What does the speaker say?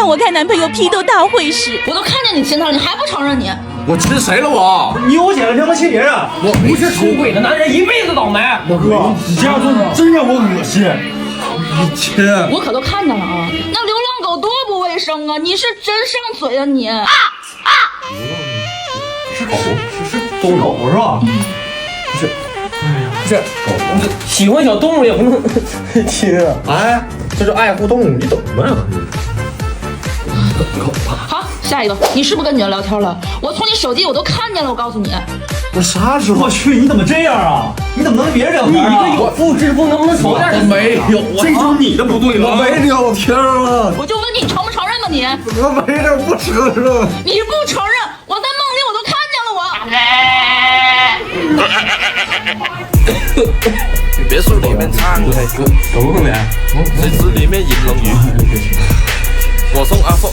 让我看男朋友批斗大会时，我都看见你亲他了，你还不承认你？我亲谁了我？你有钱了，你怎么亲别人？我不是出轨的男人一辈子倒霉。我哥，你这样做真让我恶心。你亲，我可都看见了啊！那流浪狗多不卫生啊！你是真上嘴啊你！是狗，是狗是吧？不是，哎呀，不是狗，喜欢小动物也不能亲啊！哎，这是爱护动物，你懂吗？好，下一个，你是不是跟女人聊天了？我从你手机我都看见了，我告诉你。我啥时候？我去，你怎么这样啊？你怎么能跟别人聊天啊？你一个有妇之夫，能不能少点？我没有，这就是你的不对了。我没聊天啊，我就问你承不承认吧你？我没这不承认。你不承认，我在梦里我都看见了我。别墅里面唱，懂不懂的？谁知里面饮冷雨。我送阿福